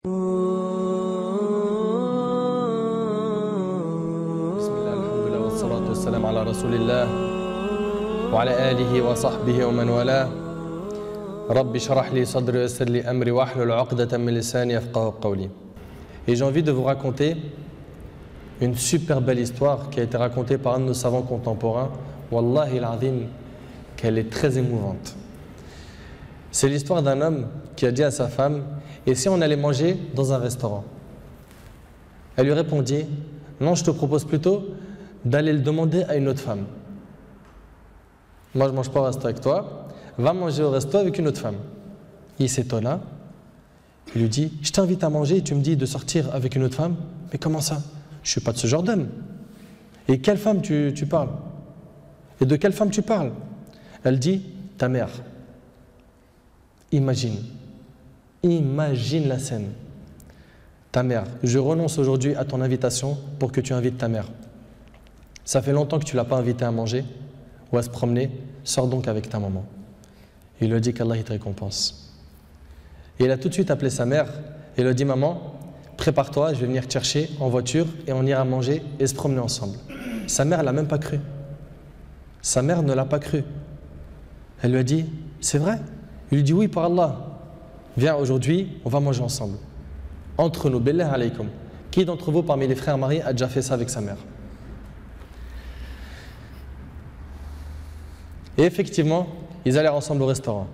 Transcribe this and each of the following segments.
Bismillah, alhamdulillah, wa salatu wa salam ala rasulillah wa ala alihi wa sahbihi wa man wala. Rabbi shrah li sadri wa yassir li amri wa hlul 'uqdatan min lisani yafqahu qawli. Et j'ai envie de vous raconter une super belle histoire qui a été racontée par un de nos savants contemporains. Wallahi al-azim, qu'elle est très émouvante. C'est l'histoire d'un homme qui a dit à sa femme: et si on allait manger dans un restaurant? Elle lui répondit: non, je te propose plutôt d'aller le demander à une autre femme. Moi, je ne mange pas au resto avec toi, va manger au resto avec une autre femme. Il s'étonna, il lui dit: je t'invite à manger et tu me dis de sortir avec une autre femme? Mais comment ça? Je ne suis pas de ce genre d'homme. Et quelle femme tu parles? Et de quelle femme tu parles? Elle dit: ta mère. Imagine la scène. Ta mère, je renonce aujourd'hui à ton invitation pour que tu invites ta mère. Ça fait longtemps que tu ne l'as pas invitée à manger ou à se promener, sors donc avec ta maman. Il lui a dit qu'Allah te récompense. Et il a tout de suite appelé sa mère et lui a dit: maman, prépare-toi, je vais venir te chercher en voiture et on ira manger et se promener ensemble. Sa mère ne l'a même pas cru. Sa mère ne l'a pas cru. Elle lui a dit: c'est vrai? Il lui dit: oui, par Allah. Viens, aujourd'hui, on va manger ensemble. Entre nous, billah alaykum. Qui d'entre vous, parmi les frères mariés, a déjà fait ça avec sa mère? Et effectivement, ils allèrent ensemble au restaurant.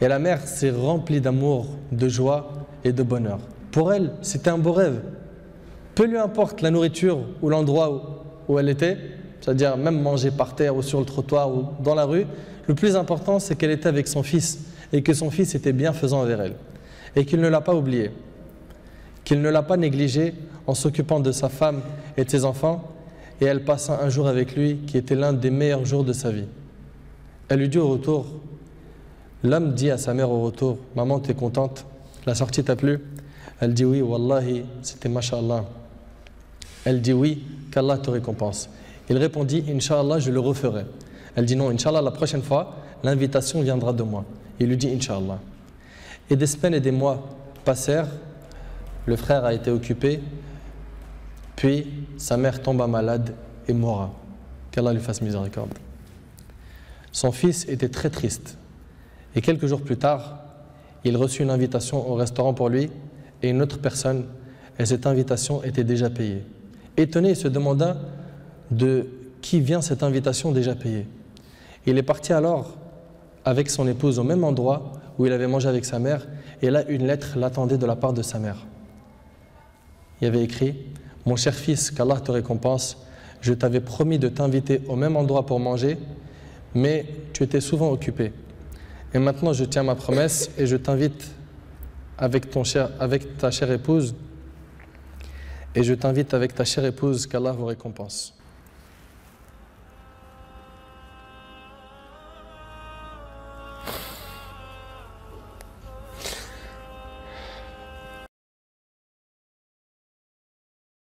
Et la mère s'est remplie d'amour, de joie et de bonheur. Pour elle, c'était un beau rêve. Peu lui importe la nourriture ou l'endroit où elle était, c'est-à-dire même manger par terre ou sur le trottoir ou dans la rue, le plus important, c'est qu'elle était avec son fils et que son fils était bienfaisant envers elle et qu'il ne l'a pas oublié, qu'il ne l'a pas négligé en s'occupant de sa femme et de ses enfants, et elle passa un jour avec lui qui était l'un des meilleurs jours de sa vie. Elle lui dit au retour, l'homme dit à sa mère au retour: maman, tu es contente? La sortie t'a plu? Elle dit: oui, wallahi, c'était masha'Allah. Elle dit: oui, qu'Allah te récompense. Il répondit: Inch'Allah, je le referai. Elle dit: non, Inch'Allah, la prochaine fois, l'invitation viendra de moi. Il lui dit: Inch'Allah. Et des semaines et des mois passèrent, le frère a été occupé, puis sa mère tomba malade et mourra. Qu'Allah lui fasse miséricorde. Son fils était très triste. Et quelques jours plus tard, il reçut une invitation au restaurant pour lui et une autre personne, et cette invitation était déjà payée. Étonné, il se demanda de qui vient cette invitation déjà payée. Il est parti alors avec son épouse au même endroit où il avait mangé avec sa mère, et là une lettre l'attendait de la part de sa mère. Il y avait écrit: mon cher fils, qu'Allah te récompense, je t'avais promis de t'inviter au même endroit pour manger, mais tu étais souvent occupé. Et maintenant je tiens ma promesse et je t'invite avec ta chère épouse, qu'Allah vous récompense.